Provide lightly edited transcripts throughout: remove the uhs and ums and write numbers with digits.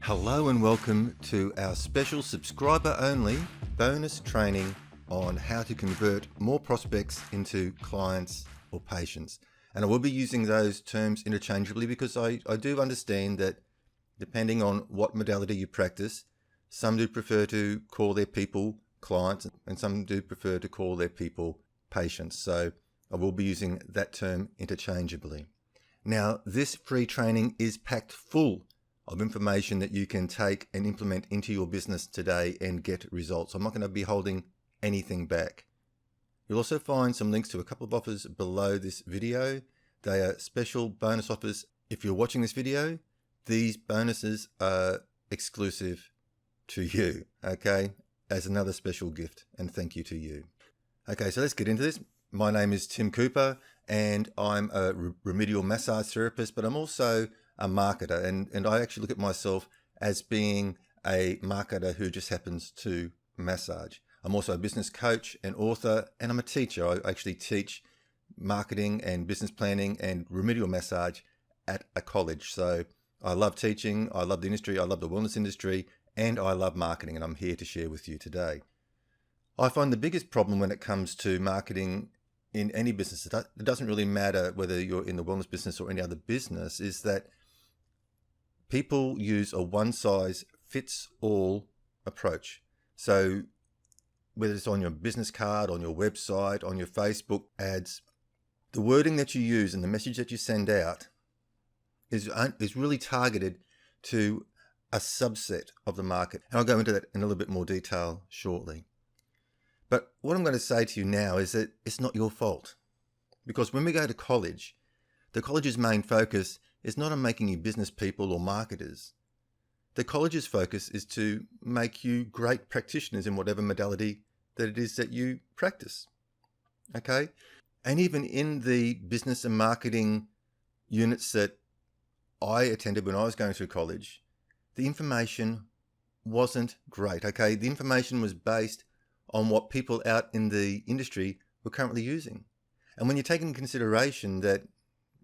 Hello and welcome to our special subscriber-only bonus training on how to convert more prospects into clients or patients. And I will be using those terms interchangeably because I do understand that depending on what modality you practice, some do prefer to call their people clients and some do prefer to call their people patients. So I will be using that term interchangeably. Now, this free training is packed full of information that you can take and implement into your business today and get results. I'm not going to be holding anything back. You'll also find some links to a couple of offers below this video. They are special bonus offers. If you're watching this video, these bonuses are exclusive to you, okay, as another special gift, and thank you to you. Okay, so let's get into this. My name is Tim Cooper and I'm a remedial massage therapist, but I'm also a marketer, and I actually look at myself as being a marketer who just happens to massage. I'm also a business coach and author, and I'm a teacher. I actually teach marketing and business planning and remedial massage at a college. So I love teaching, I love the industry, I love the wellness industry, and I love marketing, and I'm here to share with you today. I find the biggest problem when it comes to marketing in any business, it doesn't really matter whether you're in the wellness business or any other business, is that people use a one-size-fits-all approach. So whether it's on your business card, on your website, on your Facebook ads, the wording that you use and the message that you send out is really targeted to a subset of the market. And I'll go into that in a little bit more detail shortly. But what I'm going to say to you now is that it's not your fault. Because when we go to college, the college's main focus is not on making you business people or marketers. The college's focus is to make you great practitioners in whatever modality that it is that you practice. Okay? And even in the business and marketing units that I attended when I was going through college, the information wasn't great. Okay? The information was based on what people out in the industry were currently using. And when you take into consideration that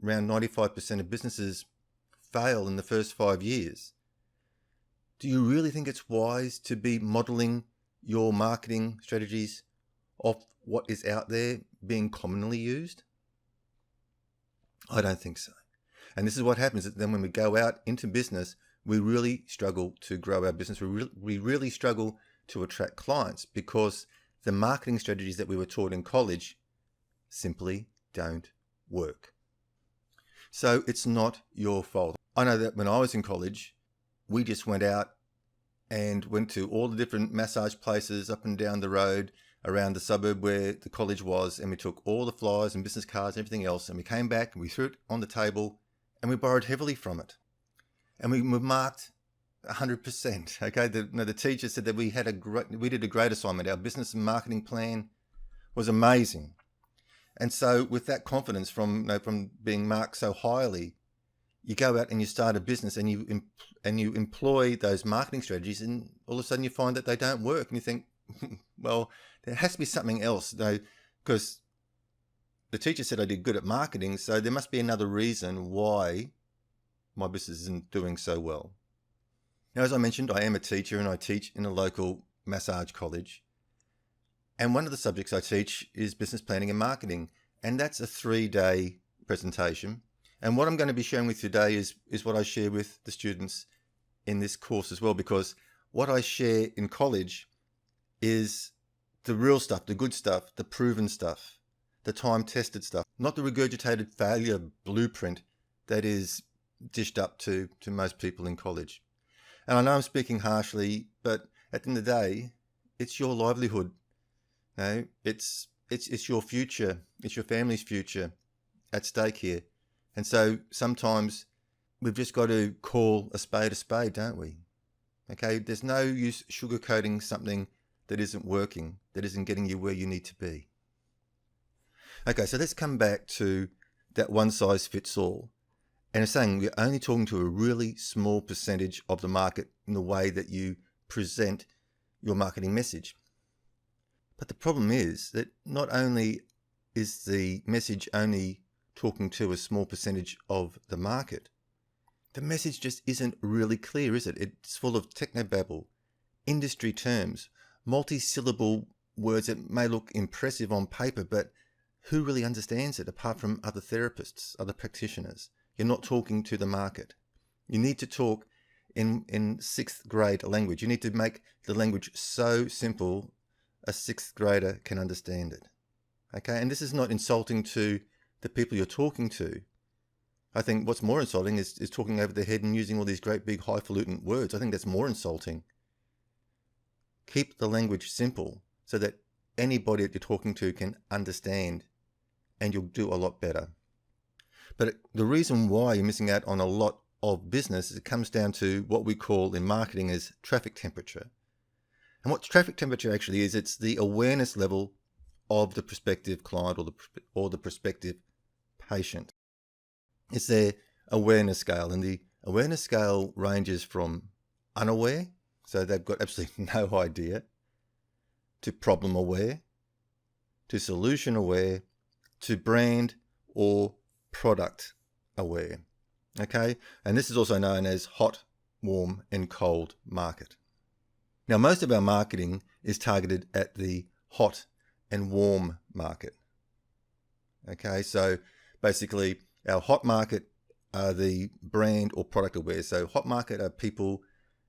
around 95% of businesses fail in the first 5 years, do you really think it's wise to be modeling your marketing strategies off what is out there being commonly used? I don't think so. And this is what happens then when we go out into business, we really struggle to grow our business. We really struggle to attract clients because the marketing strategies that we were taught in college simply don't work. So it's not your fault. I know that when I was in college, we just went out and went to all the different massage places up and down the road around the suburb where the college was, and we took all the flyers and business cards and everything else, and we came back and we threw it on the table and we borrowed heavily from it. And we were marked 100%. Okay, the teacher said that we did a great assignment. Our business and marketing plan was amazing. And so with that confidence from being marked so highly, you go out and you start a business and you employ those marketing strategies, and all of a sudden you find that they don't work, and you think, well, there has to be something else, because the teacher said I did good at marketing, so there must be another reason why my business isn't doing so well. Now, as I mentioned, I am a teacher and I teach in a local massage college. And one of the subjects I teach is business planning and marketing. And that's a 3-day presentation. And what I'm going to be sharing with you today is what I share with the students in this course as well, because what I share in college is the real stuff, the good stuff, the proven stuff, the time-tested stuff, not the regurgitated failure blueprint that is dished up to most people in college. And I know I'm speaking harshly, but at the end of the day, it's your livelihood. No, it's your future. It's your family's future at stake here. And so sometimes we've just got to call a spade, don't we? Okay, there's no use sugarcoating something that isn't working, that isn't getting you where you need to be. Okay, so let's come back to that one size fits all. And it's saying we're only talking to a really small percentage of the market in the way that you present your marketing message. But the problem is that not only is the message only talking to a small percentage of the market, the message just isn't really clear, is it? It's full of technobabble, industry terms, multi-syllable words that may look impressive on paper, but who really understands it apart from other therapists, other practitioners? You're not talking to the market. You need to talk in sixth grade language. You need to make the language so simple a sixth grader can understand it. Okay, and this is not insulting to the people you're talking to. I think what's more insulting is talking over their head and using all these great big highfalutin words. I think that's more insulting. Keep the language simple so that anybody that you're talking to can understand, and you'll do a lot better. But the reason why you're missing out on a lot of business is it comes down to what we call in marketing as traffic temperature. And what traffic temperature actually is, it's the awareness level of the prospective client or the prospective patient. It's their awareness scale, and the awareness scale ranges from unaware, so they've got absolutely no idea, to problem aware, to solution aware, to brand or product aware. Okay, and this is also known as hot, warm, and cold market. Now, most of our marketing is targeted at the hot and warm market. Okay, so basically our hot market are the brand or product aware. So hot market are people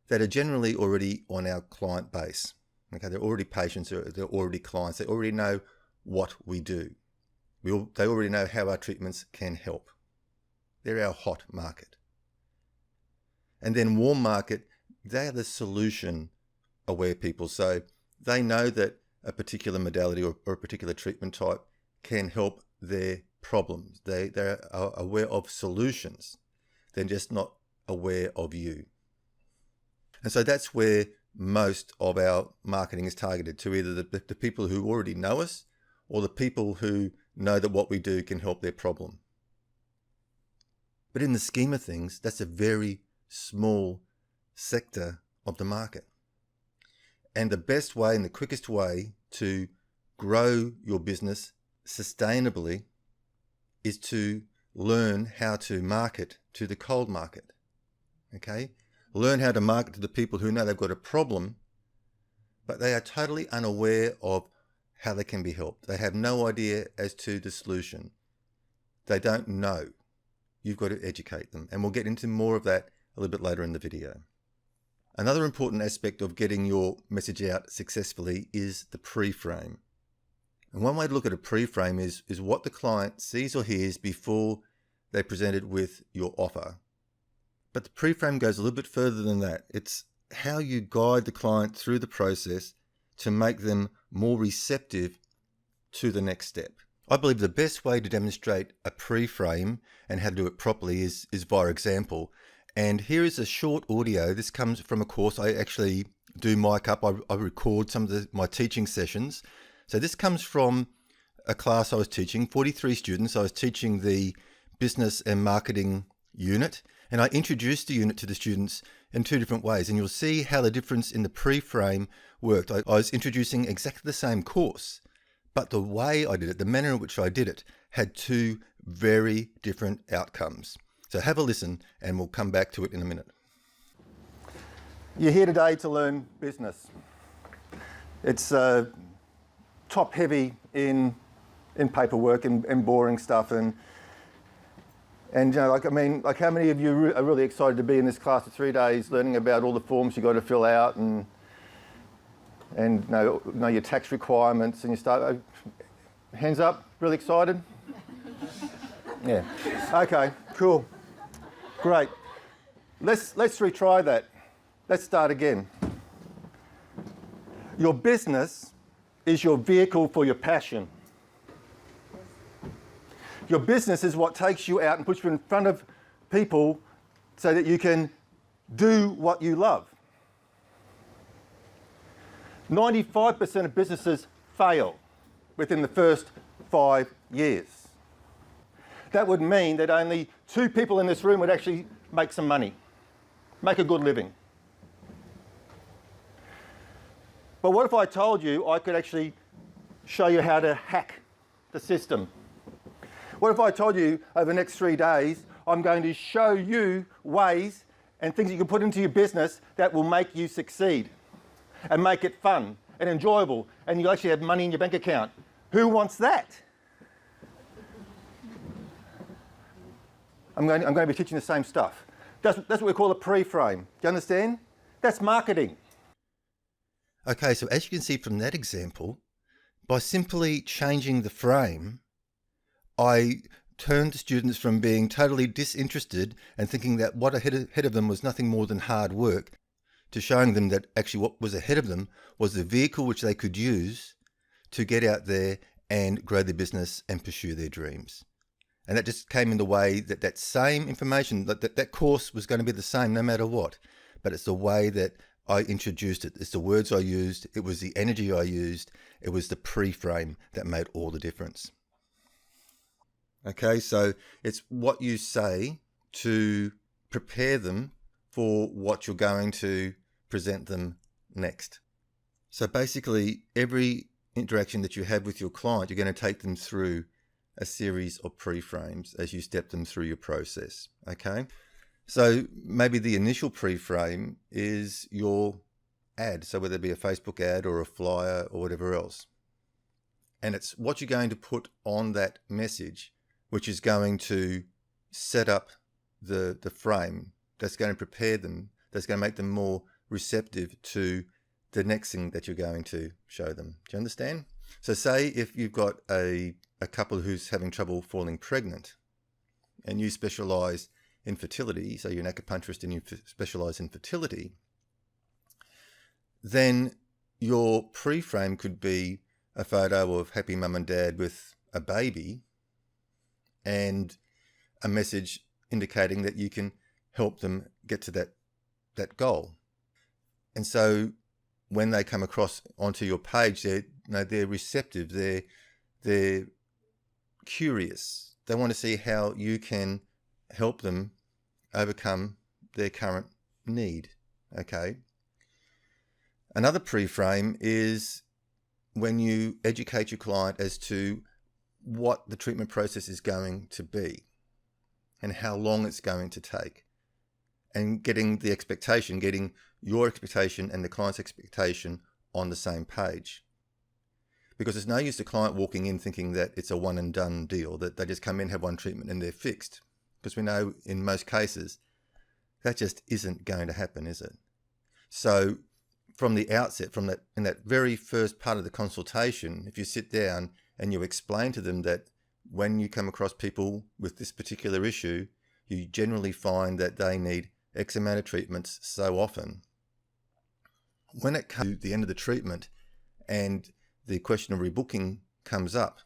that are generally already on our client base. Okay, they're already patients, they're already clients, they already know what we do. They already know how our treatments can help. They're our hot market. And then warm market, they are the solution aware people. So they know that a particular modality or a particular treatment type can help their problems. They're aware of solutions. They're just not aware of you. And so that's where most of our marketing is targeted to, either the people who already know us or the people who know that what we do can help their problem. But in the scheme of things, that's a very small sector of the market. And the best way and the quickest way to grow your business sustainably is to learn how to market to the cold market. Okay? Learn how to market to the people who know they've got a problem, but they are totally unaware of how they can be helped. They have no idea as to the solution. They don't know. You've got to educate them. And we'll get into more of that a little bit later in the video. Another important aspect of getting your message out successfully is the pre-frame. And one way to look at a pre-frame is what the client sees or hears before they're presented with your offer. But the pre-frame goes a little bit further than that. It's how you guide the client through the process to make them more receptive to the next step. I believe the best way to demonstrate a pre-frame and how to do it properly is via example. And here is a short audio. This comes from a course I actually do mic up. I record some of my teaching sessions. So this comes from a class I was teaching, 43 students. I was teaching the business and marketing unit, and I introduced the unit to the students in two different ways. And you'll see how the difference in the pre-frame worked. I was introducing exactly the same course, but the way I did it, the manner in which I did it, had two very different outcomes. So have a listen and we'll come back to it in a minute. You're here today to learn business. It's top heavy in paperwork and boring stuff, and you know, like how many of you are really excited to be in this class for 3 days learning about all the forms you got to fill out and know your tax requirements, and you start, hands up, really excited? Yeah, okay, cool, great. Let's retry that. Let's start again. Your business is your vehicle for your passion. Your business is what takes you out and puts you in front of people so that you can do what you love. 95% of businesses fail within the first 5 years. That would mean that only 2 people in this room would actually make some money, make a good living. But what if I told you I could actually show you how to hack the system? What if I told you over the next 3 days I'm going to show you ways and things you can put into your business that will make you succeed and make it fun and enjoyable, and you actually have money in your bank account. Who wants that? I'm going to be teaching the same stuff. That's what we call a pre-frame. Do you understand? That's marketing. Okay, so as you can see from that example, by simply changing the frame, I turned students from being totally disinterested and thinking that what ahead of them was nothing more than hard work, to showing them that actually what was ahead of them was the vehicle which they could use to get out there and grow their business and pursue their dreams. And that just came in the way that same information, that course was going to be the same no matter what. But it's the way that I introduced it. It's the words I used. It was the energy I used. It was the pre-frame that made all the difference. Okay, so it's what you say to prepare them for what you're going to present them next. So basically, every interaction that you have with your client, you're going to take them through a series of pre-frames as you step them through your process. Okay, so maybe the initial pre-frame is your ad, so whether it be a Facebook ad or a flyer or whatever else, and it's what you're going to put on that message which is going to set up the frame that's going to prepare them, that's going to make them more receptive to the next thing that you're going to show them. Do you understand? So say if you've got a couple who's having trouble falling pregnant and you specialize in fertility, so you're an acupuncturist and you specialize in fertility, then your pre-frame could be a photo of happy mum and dad with a baby and a message indicating that you can help them get to that goal. And so when they come across onto your page, they're receptive, they're curious. They want to see how you can help them overcome their current need. Okay. Another pre-frame is when you educate your client as to what the treatment process is going to be and how long it's going to take, and getting your expectation and the client's expectation on the same page. Because there's no use the client walking in thinking that it's a one and done deal, that they just come in, have one treatment and they're fixed. Because we know in most cases that just isn't going to happen, is it? So from the outset, in that very first part of the consultation, if you sit down and you explain to them that when you come across people with this particular issue, you generally find that they need X amount of treatments so often. When it comes to the end of the treatment and the question of rebooking comes up,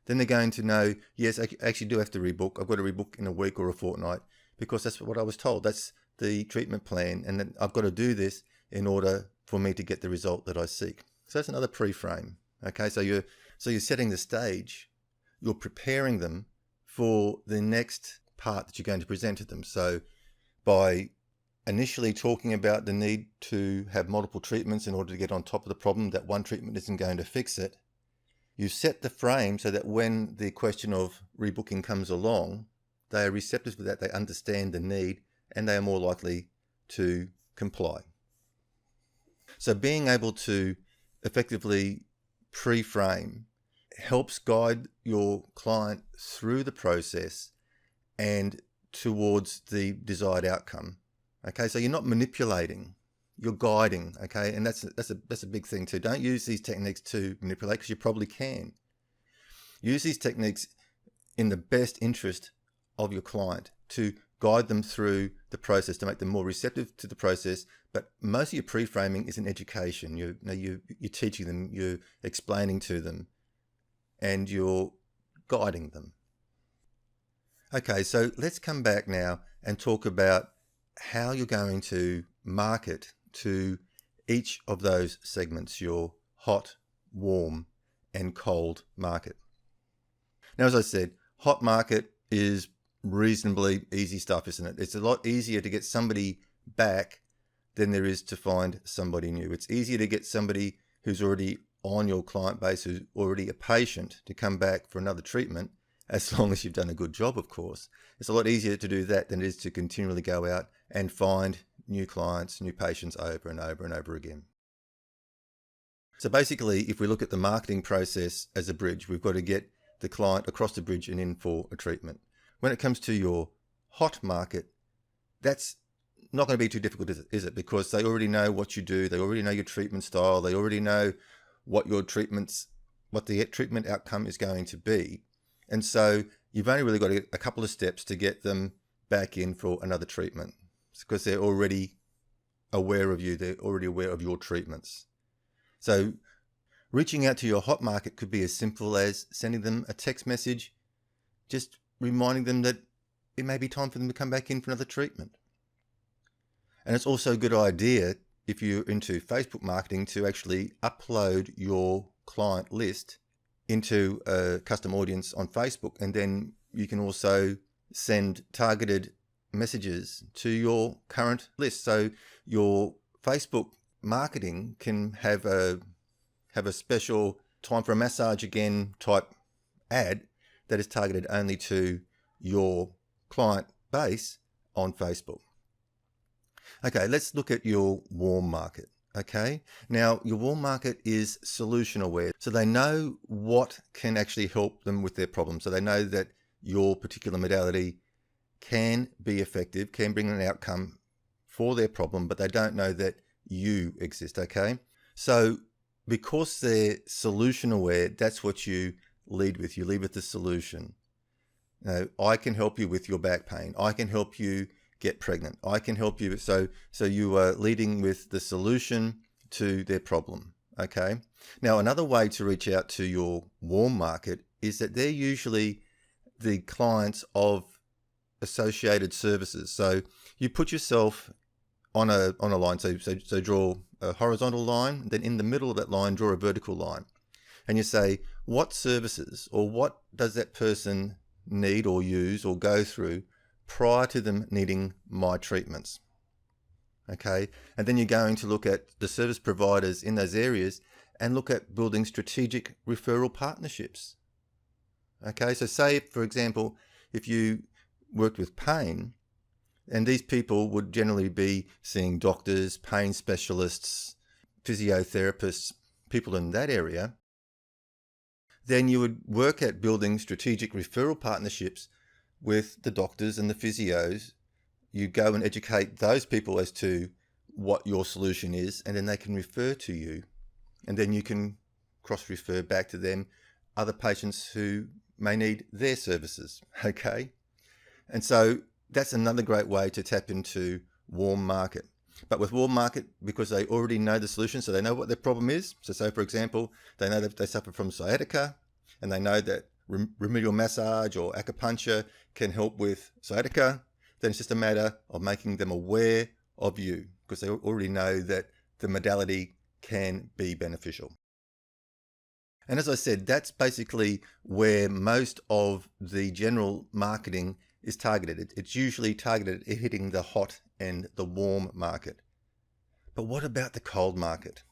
then they're going to know, yes, I actually do have to rebook. I've got to rebook in a week or a fortnight because that's what I was told. That's the treatment plan, and then I've got to do this in order for me to get the result that I seek. So that's another pre-frame. Okay, so you're setting the stage. You're preparing them for the next part that you're going to present to them. So by initially talking about the need to have multiple treatments in order to get on top of the problem, that one treatment isn't going to fix it, you set the frame so that when the question of rebooking comes along, they are receptive to that, they understand the need, and they are more likely to comply. So being able to effectively pre-frame helps guide your client through the process and towards the desired outcome. Okay, so you're not manipulating, you're guiding. Okay, and that's a big thing too. Don't use these techniques to manipulate, because you probably can. Use these techniques in the best interest of your client to guide them through the process, to make them more receptive to the process. But most of your pre-framing is an education. You're teaching them, you're explaining to them, and you're guiding them. Okay, so let's come back now and talk about how you're going to market to each of those segments, your hot, warm, and cold market. Now, as I said, hot market is reasonably easy stuff, isn't it? It's a lot easier to get somebody back than there is to find somebody new. It's easier to get somebody who's already on your client base, who's already a patient, to come back for another treatment, as long as you've done a good job, of course. It's a lot easier to do that than it is to continually go out and find new clients, new patients over and over and over again. So basically, if we look at the marketing process as a bridge, we've got to get the client across the bridge and in for a treatment. When it comes to your hot market, that's not going to be too difficult, is it? Because they already know what you do. They already know your treatment style. They already know what the treatment outcome is going to be. And so you've only really got to get a couple of steps to get them back in for another treatment, because they're already aware of you. They're already aware of your treatments. So reaching out to your hot market could be as simple as sending them a text message, just reminding them that it may be time for them to come back in for another treatment. And it's also a good idea, if you're into Facebook marketing, to actually upload your client list into a custom audience on Facebook. And then you can also send targeted messages to your current list. So your Facebook marketing can have a special time for a massage again type ad that is targeted only to your client base on Facebook. Okay, let's look at your warm market. Okay, now your warm market is solution aware. So they know what can actually help them with their problem. So they know that your particular modality can be effective, can bring an outcome for their problem, but they don't know that you exist. Okay, so because they're solution aware, that's what you lead with. You lead with the solution. Now, I can help you with your back pain. I can help you get pregnant. I can help you. So you are leading with the solution to their problem. Okay. Now, another way to reach out to your warm market is that they're usually the clients of associated services. So you put yourself on a line. So draw a horizontal line, then in the middle of that line, draw a vertical line. And you say, what services or what does that person need or use or go through prior to them needing my treatments? Okay. And then you're going to look at the service providers in those areas and look at building strategic referral partnerships. Okay. So say, for example, if you worked with pain, and these people would generally be seeing doctors, pain specialists, physiotherapists, people in that area, then you would work at building strategic referral partnerships with the doctors and the physios. You go and educate those people as to what your solution is, and then they can refer to you. And then you can cross-refer back to them other patients who may need their services. Okay? And so that's another great way to tap into warm market. But with warm market, because they already know the solution, so they know what their problem is. So say, for example, they know that they suffer from sciatica, and they know that remedial massage or acupuncture can help with sciatica. Then it's just a matter of making them aware of you, because they already know that the modality can be beneficial. And as I said, that's basically where most of the general marketing is targeted. It's usually targeted at hitting the hot and the warm market. But what about the cold market?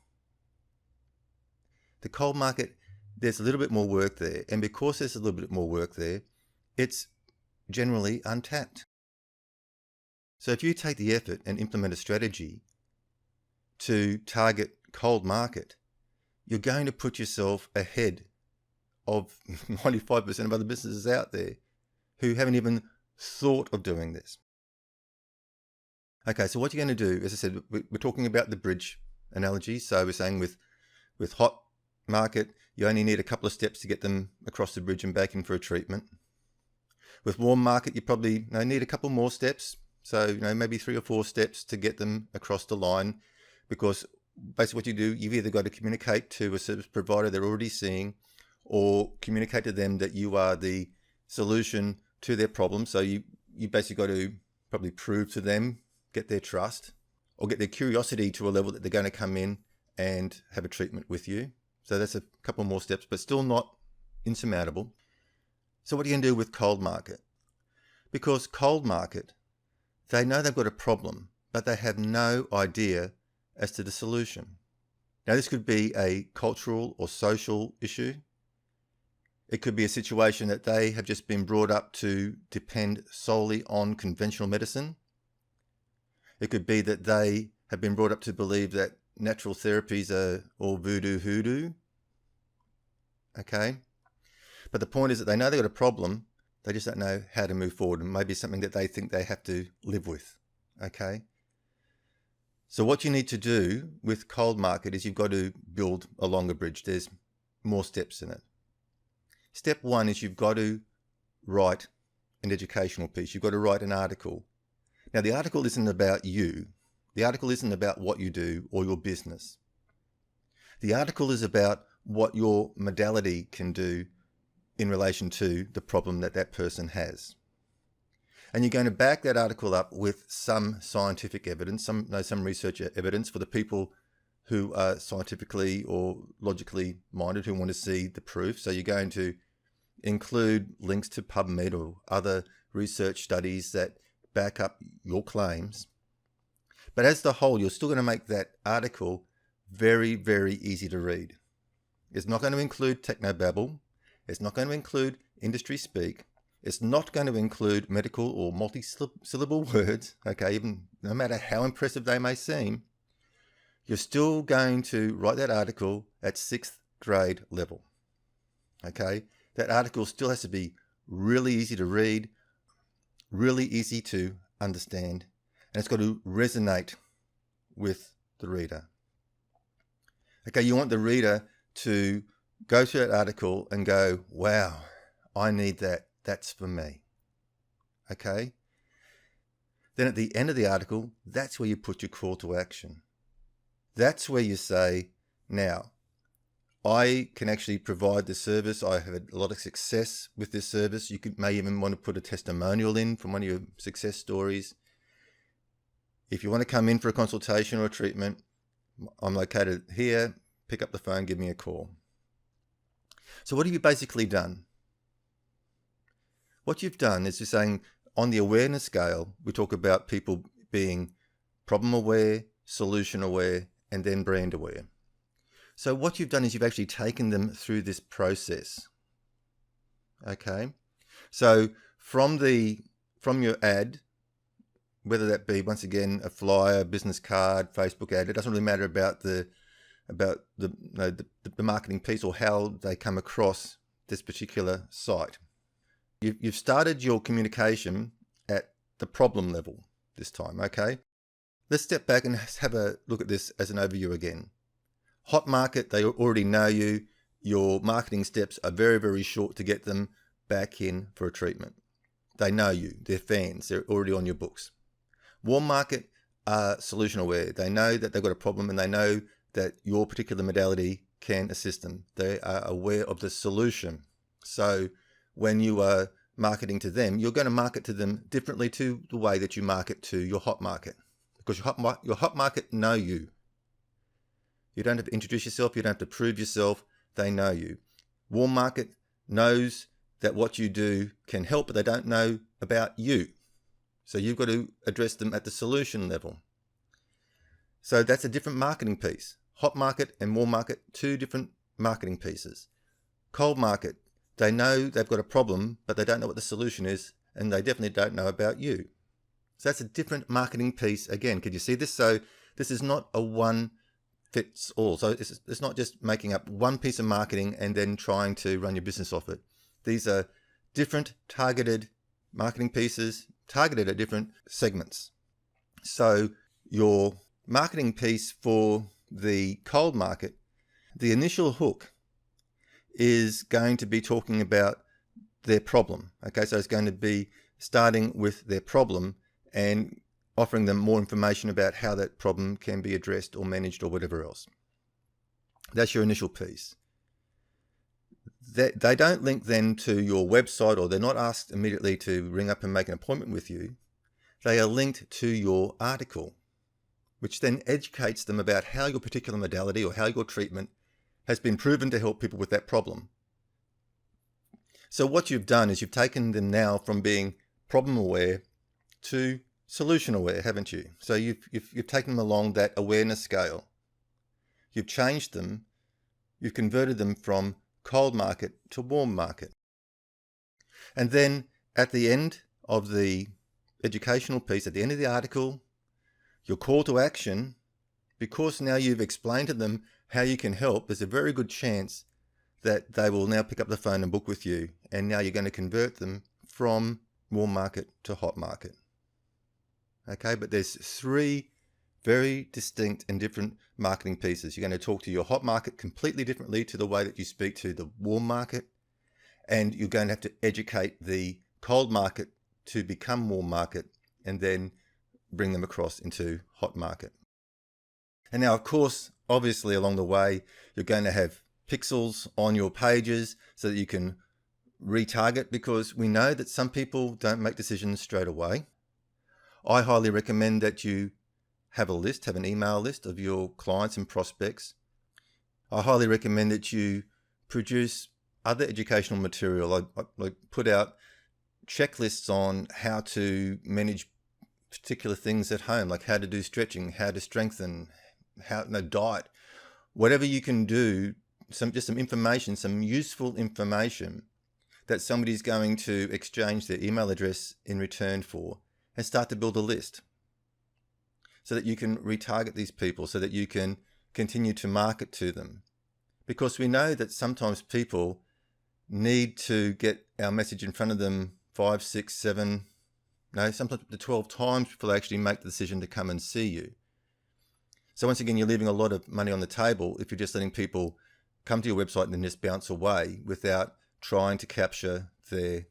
The cold market, there's a little bit more work there. And because there's a little bit more work there, it's generally untapped. So if you take the effort and implement a strategy to target cold market, you're going to put yourself ahead of 95% of other businesses out there who haven't even thought of doing this. Okay, so what you're going to do, as I said, we're talking about the bridge analogy. So we're saying with hot market, you only need a couple of steps to get them across the bridge and back in for a treatment. With warm market, you probably need a couple more steps. So, maybe 3 or 4 steps to get them across the line, because basically what you do, you've either got to communicate to a service provider they're already seeing, or communicate to them that you are the solution to their problem. So you basically got to probably prove to them, get their trust, or get their curiosity to a level that they're going to come in and have a treatment with you. So that's a couple more steps, but still not insurmountable. So what are you going to do with cold market? Because cold market, they know they've got a problem, but they have no idea as to the solution. Now, this could be a cultural or social issue. It could be a situation that they have just been brought up to depend solely on conventional medicine. It could be that they have been brought up to believe that natural therapies are all voodoo hoodoo. Okay? But the point is that they know they've got a problem, they just don't know how to move forward, and maybe something that they think they have to live with. Okay? So what you need to do with cold market is you've got to build a longer bridge. There's more steps in it. Step one is you've got to write an educational piece. You've got to write an article. Now, the article isn't about you. The article isn't about what you do or your business. The article is about what your modality can do in relation to the problem that that person has. And you're going to back that article up with some scientific evidence, some research evidence for the people who are scientifically or logically minded, who want to see the proof. So you're going to include links to PubMed or other research studies that back up your claims. But as the whole, you're still going to make that article very, very easy to read. It's not going to include technobabble. It's not going to include industry speak. It's not going to include medical or multi-syllable words, okay, even no matter how impressive they may seem. You're still going to write that article at 6th grade level, okay? That article still has to be really easy to read, really easy to understand, and it's got to resonate with the reader. Okay, you want the reader to go to that article and go, wow, I need that. That's for me. Okay? Then at the end of the article, that's where you put your call to action. That's where you say, now, I can actually provide this service. I have had a lot of success with this service. You may even want to put a testimonial in from one of your success stories. If you want to come in for a consultation or a treatment, I'm located here. Pick up the phone, give me a call. So what have you basically done? What you've done is you're saying, on the awareness scale, we talk about people being problem aware, solution aware, and then brand aware. So what you've done is you've actually taken them through this process. Okay? So from your ad, whether that be, once again, a flyer, business card, Facebook ad, it doesn't really matter about the marketing piece or how they come across this particular site. You've started your communication at the problem level this time, okay? Let's step back and have a look at this as an overview again. Hot market, they already know you. Your marketing steps are very, very short to get them back in for a treatment. They know you. They're fans. They're already on your books. Warm market are solution aware. They know that they've got a problem and they know that your particular modality can assist them. They are aware of the solution. So when you are marketing to them, you're going to market to them differently to the way that you market to your hot market, because your hot market know you. You don't have to introduce yourself. You don't have to prove yourself. They know you. Warm market knows that what you do can help, but they don't know about you. So you've got to address them at the solution level. So that's a different marketing piece. Hot market and warm market, two different marketing pieces. Cold market, they know they've got a problem, but they don't know what the solution is, and they definitely don't know about you. So that's a different marketing piece again. Could you see this? So this is not a one fits all. So it's not just making up one piece of marketing and then trying to run your business off it. These are different targeted marketing pieces targeted at different segments. So your marketing piece for the cold market, the initial hook is going to be talking about their problem. Okay, so it's going to be starting with their problem and offering them more information about how that problem can be addressed or managed or whatever else. That's your initial piece. They don't link then to your website, or they're not asked immediately to ring up and make an appointment with you. They are linked to your article, which then educates them about how your particular modality or how your treatment has been proven to help people with that problem. So what you've done is you've taken them now from being problem aware to solution aware, haven't you? So you've taken them along that awareness scale. You've changed them. You've converted them from cold market to warm market. And then at the end of the educational piece, at the end of the article, your call to action, because now you've explained to them how you can help, there's a very good chance that they will now pick up the phone and book with you. And now you're going to convert them from warm market to hot market. Okay, but there's 3 very distinct and different marketing pieces. You're going to talk to your hot market completely differently to the way that you speak to the warm market. And you're going to have to educate the cold market to become warm market and then bring them across into hot market. And now, of course, obviously along the way, you're going to have pixels on your pages so that you can retarget, because we know that some people don't make decisions straight away. I highly recommend that you have an email list of your clients and prospects. I highly recommend that you produce other educational material. I put out checklists on how to manage particular things at home, like how to do stretching, how to strengthen, diet, whatever you can do, some information, some useful information that somebody's going to exchange their email address in return for, and start to build a list so that you can retarget these people, so that you can continue to market to them. Because we know that sometimes people need to get our message in front of them 5, 6, 7, sometimes up to 12 times before they actually make the decision to come and see you. So once again, you're leaving a lot of money on the table if you're just letting people come to your website and then just bounce away without trying to capture their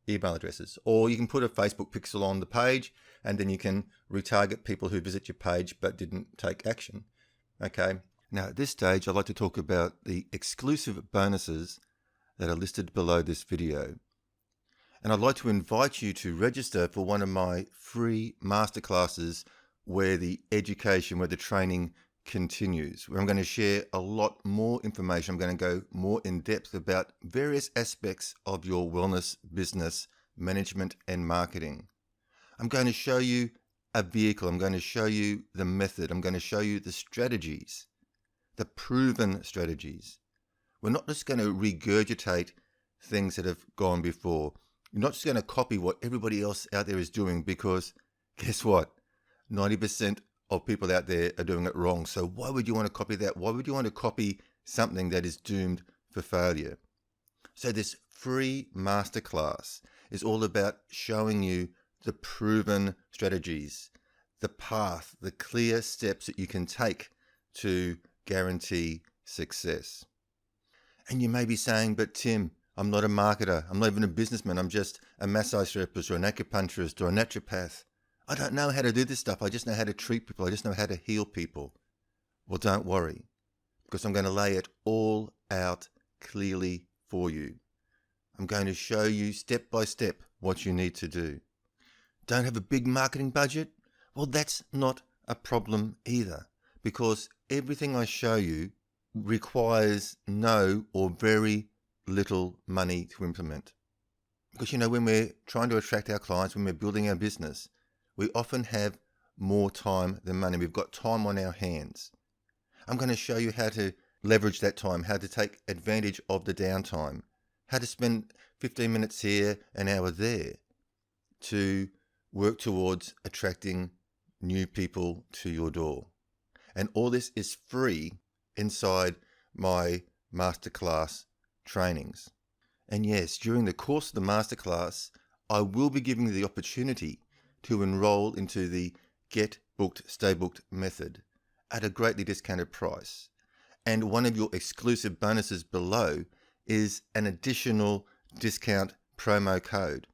email addresses. Or you can put a Facebook pixel on the page and then you can retarget people who visit your page but didn't take action. Okay. Now at this stage, I'd like to talk about the exclusive bonuses that are listed below this video. And I'd like to invite you to register for one of my free masterclasses where the training continues, where I'm going to share a lot more information. I'm going to go more in depth about various aspects of your wellness business management and marketing. I'm going to show you a vehicle. I'm going to show you the method. I'm going to show you the strategies, the proven strategies. We're not just going to regurgitate things that have gone before. You're not just going to copy what everybody else out there is doing, because guess what? 90% of people out there are doing it wrong. So why would you want to copy that? Why would you want to copy something that is doomed for failure? So this free masterclass is all about showing you the proven strategies, the path, the clear steps that you can take to guarantee success. And you may be saying, but Tim, I'm not a marketer. I'm not even a businessman. I'm just a massage therapist or an acupuncturist or a naturopath. I don't know how to do this stuff. I just know how to treat people. I just know how to heal people. Well, don't worry, because I'm going to lay it all out clearly for you. I'm going to show you step by step what you need to do. Don't have a big marketing budget? Well, that's not a problem either, because everything I show you requires no or very little money to implement. Because, when we're trying to attract our clients, when we're building our business, we often have more time than money. We've got time on our hands. I'm going to show you how to leverage that time, how to take advantage of the downtime, how to spend 15 minutes here, an hour there to work towards attracting new people to your door. And all this is free inside my masterclass trainings. And yes, during the course of the masterclass, I will be giving you the opportunity to enroll into the Get Booked, Stay Booked method at a greatly discounted price. And one of your exclusive bonuses below is an additional discount promo code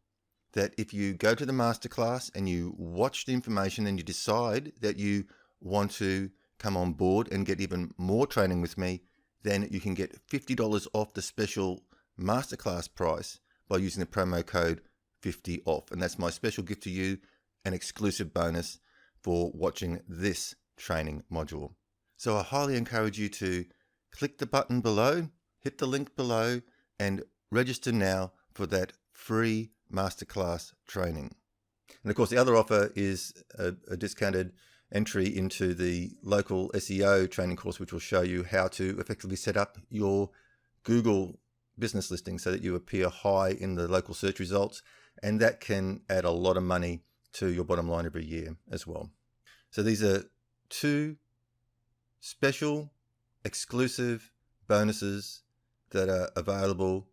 that if you go to the masterclass and you watch the information and you decide that you want to come on board and get even more training with me, then you can get $50 off the special masterclass price by using the promo code 50 off. And that's my special gift to you, an exclusive bonus for watching this training module. So I highly encourage you to click the button below, hit the link below, and register now for that free masterclass training. And of course, the other offer is a discounted entry into the local SEO training course, which will show you how to effectively set up your Google business listing so that you appear high in the local search results, and that can add a lot of money to your bottom line every year as well. So these are 2 special exclusive bonuses that are available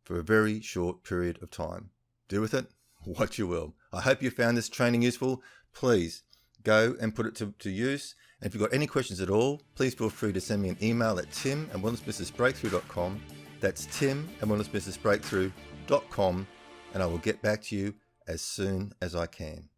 for a very short period of time. Do with it what you will. I hope you found this training useful. Please go and put it to use. And if you've got any questions at all, please feel free to send me an email at tim@wellnessbusinessbreakthrough.com. That's tim@wellnessbusinessbreakthrough.com, and I will get back to you as soon as I can.